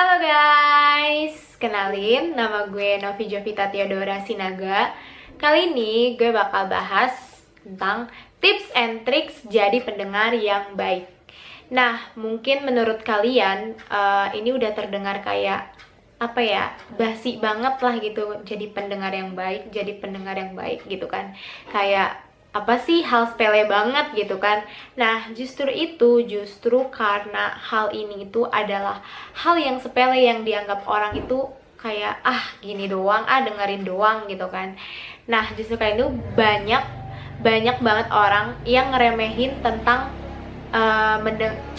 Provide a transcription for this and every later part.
Halo guys, kenalin nama gue Novi Jovita Theodora Sinaga. Kali ini gue bakal bahas tentang tips and tricks jadi pendengar yang baik. Nah, mungkin menurut kalian ini udah terdengar kayak basi banget lah gitu. Jadi pendengar yang baik, jadi pendengar yang baik gitu kan. Kayak apa sih, hal sepele banget gitu kan. Nah, justru karena hal ini itu adalah hal yang sepele yang dianggap orang itu kayak gini doang, dengerin doang gitu kan. Nah, justru kayak itu banyak banget orang yang ngeremehin tentang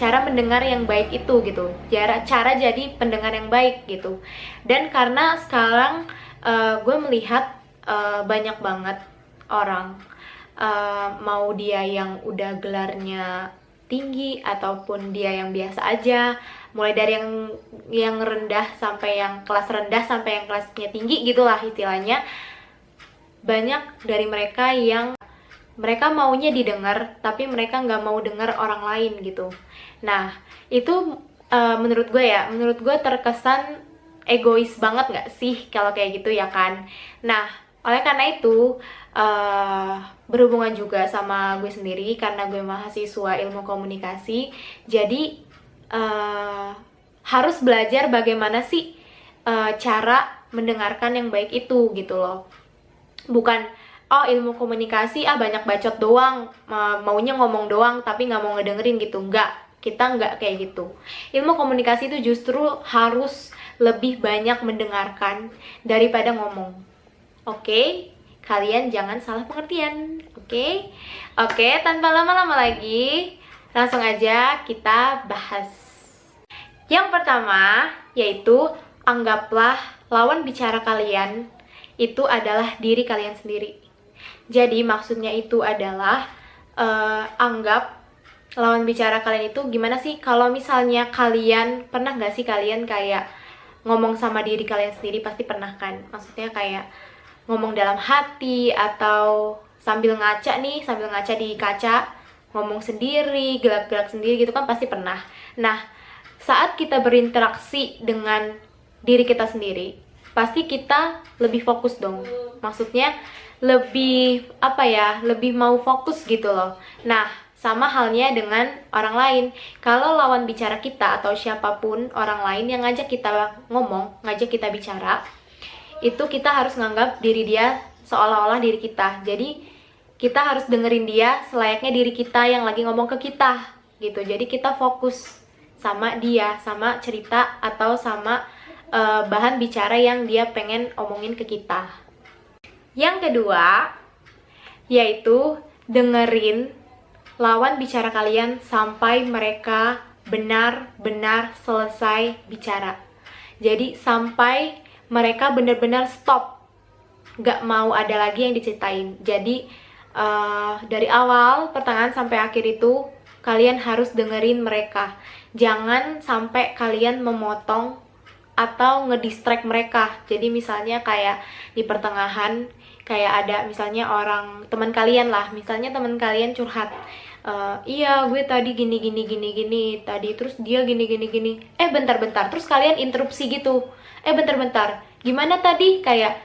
cara mendengar yang baik itu gitu, cara jadi pendengar yang baik gitu. Dan karena sekarang gue melihat banyak banget orang, mau dia yang udah gelarnya tinggi ataupun dia yang biasa aja, mulai dari yang rendah sampai yang kelas rendah sampai yang kelasnya tinggi gitulah istilahnya. Banyak dari mereka yang mereka maunya didengar tapi mereka nggak mau dengar orang lain gitu. Nah, itu menurut gue terkesan egois banget nggak sih kalau kayak gitu ya kan. Nah, oleh karena itu berhubungan juga sama gue sendiri karena gue mahasiswa ilmu komunikasi, jadi harus belajar bagaimana sih cara mendengarkan yang baik itu gitu loh. Bukan ilmu komunikasi banyak bacot doang, maunya ngomong doang tapi nggak mau ngedengerin gitu. Kita nggak kayak gitu. Ilmu komunikasi itu justru harus lebih banyak mendengarkan daripada ngomong. Oke? Kalian jangan salah pengertian, oke? Oke, tanpa lama-lama lagi, langsung aja kita bahas. Yang pertama, yaitu anggaplah lawan bicara kalian itu adalah diri kalian sendiri. Jadi maksudnya itu adalah anggap lawan bicara kalian itu gimana sih? Kalau misalnya kalian, pernah gak sih kalian kayak ngomong sama diri kalian sendiri? Pasti pernah kan? Maksudnya kayak ngomong dalam hati atau sambil ngaca di kaca, ngomong sendiri, gerak-gerak sendiri gitu kan pasti pernah. Nah, saat kita berinteraksi dengan diri kita sendiri, pasti kita lebih fokus dong. Maksudnya lebih lebih mau fokus gitu loh. Nah, sama halnya dengan orang lain. Kalau lawan bicara kita atau siapapun orang lain yang ngajak kita ngomong, ngajak kita bicara, itu kita harus nganggap diri dia seolah-olah diri kita. Jadi kita harus dengerin dia selayaknya diri kita yang lagi ngomong ke kita gitu. Jadi kita fokus sama dia, sama cerita atau sama bahan bicara yang dia pengen omongin ke kita. Yang kedua, yaitu dengerin lawan bicara kalian sampai mereka benar-benar selesai bicara. Jadi sampai mereka benar-benar stop, gak mau ada lagi yang diceritain. Jadi dari awal pertengahan sampai akhir itu kalian harus dengerin mereka. Jangan sampai kalian memotong atau ngedistract mereka. Jadi misalnya kayak di pertengahan kayak ada misalnya teman kalian lah, misalnya teman kalian curhat, iya gue tadi gini tadi, terus dia gini bentar, terus kalian interupsi gitu, bentar, gimana tadi, kayak.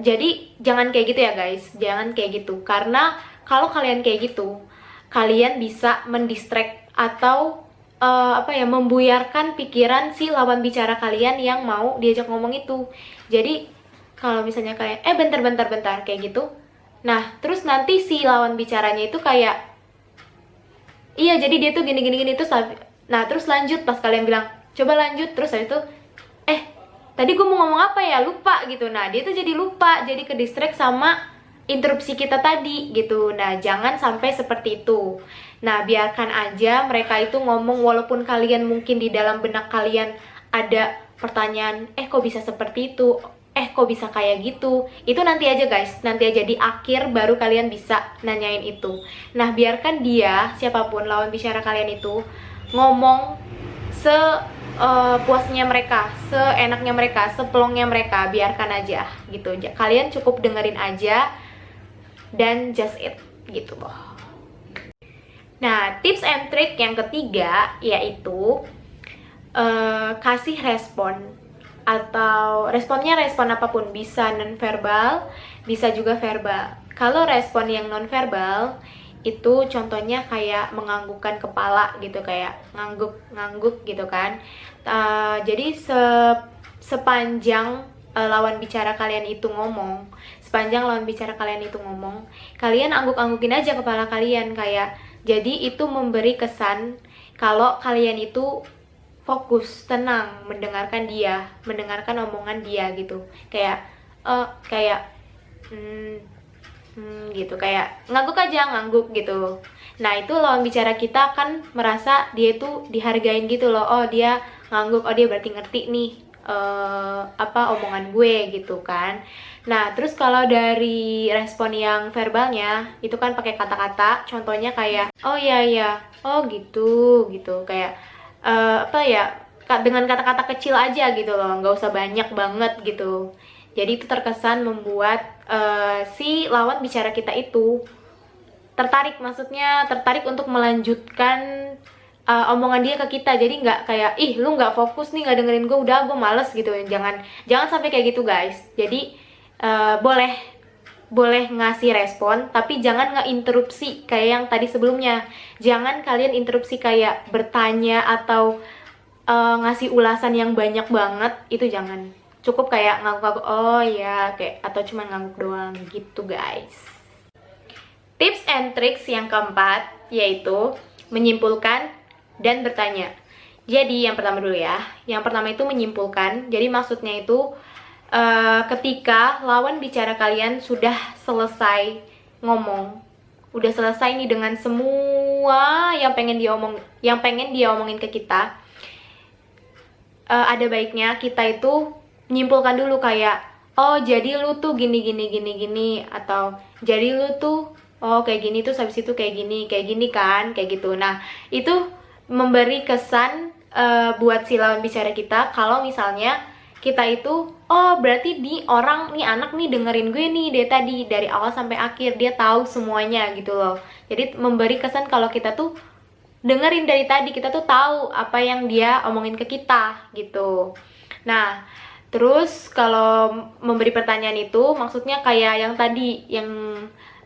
Jadi jangan kayak gitu ya guys, jangan kayak gitu. Karena kalau kalian kayak gitu, kalian bisa mendistract atau membuyarkan pikiran si lawan bicara kalian yang mau diajak ngomong itu. Jadi kalau misalnya kalian bentar kayak gitu, nah terus nanti si lawan bicaranya itu kayak, iya jadi dia tuh gini terus, nah terus lanjut pas kalian bilang coba lanjut, terus habis itu tadi gue mau ngomong apa ya, lupa gitu. Nah dia tuh jadi lupa, jadi ke distract sama interupsi kita tadi gitu. Nah jangan sampai seperti itu. Nah biarkan aja mereka itu ngomong, walaupun kalian mungkin di dalam benak kalian ada pertanyaan, kok bisa seperti itu, kok bisa kayak gitu. Itu nanti aja guys, nanti aja di akhir baru kalian bisa nanyain itu. Nah biarkan dia, siapapun lawan bicara kalian itu, ngomong puasnya mereka, seenaknya mereka, seplongnya mereka, biarkan aja gitu. Kalian cukup dengerin aja dan just it gitu loh. Nah, tips and trick yang ketiga yaitu kasih respon, atau responnya respon apapun, bisa non-verbal, bisa juga verbal. Kalau respon yang non-verbal itu contohnya kayak menganggukkan kepala gitu, kayak ngangguk gitu kan. Jadi sepanjang lawan bicara kalian itu ngomong, kalian angguk-anggukin aja kepala kalian, kayak jadi itu memberi kesan kalau kalian itu fokus, tenang, mendengarkan omongan dia gitu. Kayak gitu, kayak ngangguk gitu. Nah, itu lawan bicara kita kan merasa dia itu dihargain gitu loh. Oh, dia ngangguk, oh dia berarti ngerti nih omongan gue gitu kan. Nah, terus kalau dari respon yang verbalnya itu kan pakai kata-kata, contohnya kayak oh iya, oh gitu, kayak dengan kata-kata kecil aja gitu loh, nggak usah banyak banget gitu. Jadi itu terkesan membuat si lawan bicara kita itu tertarik untuk melanjutkan omongan dia ke kita. Jadi nggak kayak, ih lu nggak fokus nih, nggak dengerin gue, udah gue males gitu. Jangan sampai kayak gitu guys. Jadi boleh ngasih respon, tapi jangan ngeinterupsi kayak yang tadi sebelumnya. Jangan kalian interupsi kayak bertanya atau ngasih ulasan yang banyak banget, itu jangan. Cukup kayak ngangguk, oh ya, kayak, atau cuma ngangguk doang gitu guys. Tips and tricks yang keempat yaitu menyimpulkan dan bertanya. Jadi yang pertama dulu ya, yang pertama itu menyimpulkan. Jadi maksudnya itu ketika lawan bicara kalian sudah selesai ngomong, udah selesai nih dengan semua yang pengen dia omongin ke kita, ada baiknya kita itu menyimpulkan dulu kayak, oh jadi lu tuh gini, atau jadi lu tuh oh kayak gini, tuh habis itu kayak gini kan, kayak gitu. Nah, itu memberi kesan buat si lawan bicara kita kalau misalnya kita itu, oh berarti nih anak nih dengerin gue nih dari awal sampai akhir, dia tahu semuanya gitu loh. Jadi memberi kesan kalau kita tuh dengerin dari tadi, kita tuh tahu apa yang dia omongin ke kita gitu. Nah, terus kalau memberi pertanyaan itu maksudnya kayak yang tadi, yang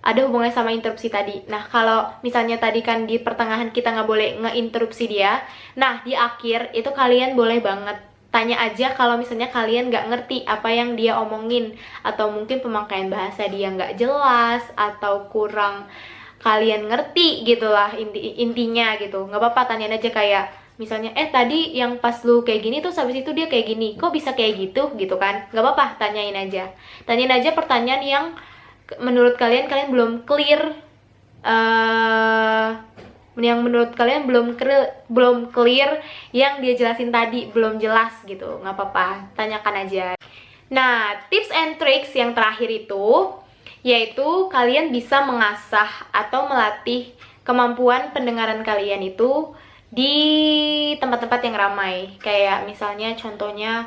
ada hubungannya sama interupsi tadi. Nah, kalau misalnya tadi kan di pertengahan kita nggak boleh ngeinterupsi dia, nah di akhir itu kalian boleh banget tanya aja kalau misalnya kalian nggak ngerti apa yang dia omongin, atau mungkin pemakaian bahasa dia nggak jelas, atau kurang kalian ngerti gitulah intinya gitu. Nggak apa-apa, tanyain aja kayak misalnya, tadi yang pas lu kayak gini tuh habis itu dia kayak gini, kok bisa kayak gitu kan? Nggak apa-apa, tanyain aja pertanyaan yang menurut kalian belum clear, yang menurut kalian belum clear, yang dia jelasin tadi belum jelas gitu. Nggak apa-apa, tanyakan aja. Nah, tips and tricks yang terakhir itu yaitu kalian bisa mengasah atau melatih kemampuan pendengaran kalian itu di tempat-tempat yang ramai. Kayak misalnya contohnya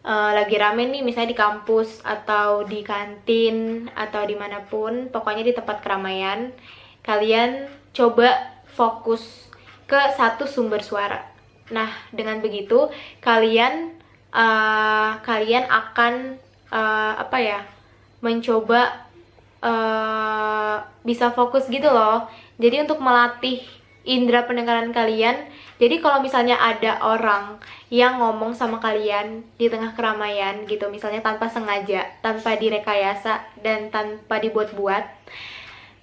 lagi rame nih, misalnya di kampus atau di kantin atau dimanapun, pokoknya di tempat keramaian, kalian coba fokus ke satu sumber suara. Nah, dengan begitu kalian akan mencoba bisa fokus gitu loh. Jadi untuk melatih indera pendengaran kalian, jadi kalau misalnya ada orang yang ngomong sama kalian di tengah keramaian gitu, misalnya tanpa sengaja, tanpa direkayasa, dan tanpa dibuat-buat,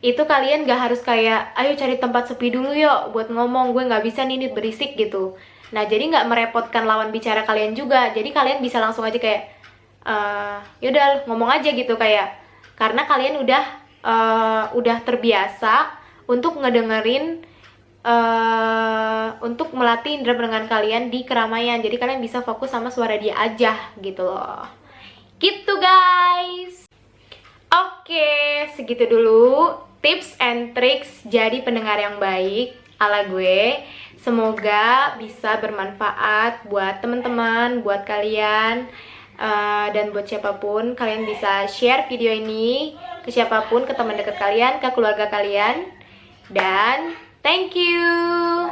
itu kalian gak harus kayak, ayo cari tempat sepi dulu yuk buat ngomong, gue gak bisa nih berisik gitu. Nah, jadi gak merepotkan lawan bicara kalian juga. Jadi kalian bisa langsung aja kayak, yaudah ngomong aja gitu, kayak, karena kalian udah terbiasa untuk ngedengerin, untuk melatih indera pendengaran kalian di keramaian. Jadi kalian bisa fokus sama suara dia aja gitu loh. Gitu guys. Oke, segitu dulu tips and tricks jadi pendengar yang baik ala gue. Semoga bisa bermanfaat buat teman-teman, buat kalian, dan buat siapapun. Kalian bisa share video ini ke siapapun, ke teman dekat kalian, ke keluarga kalian. Dan thank you.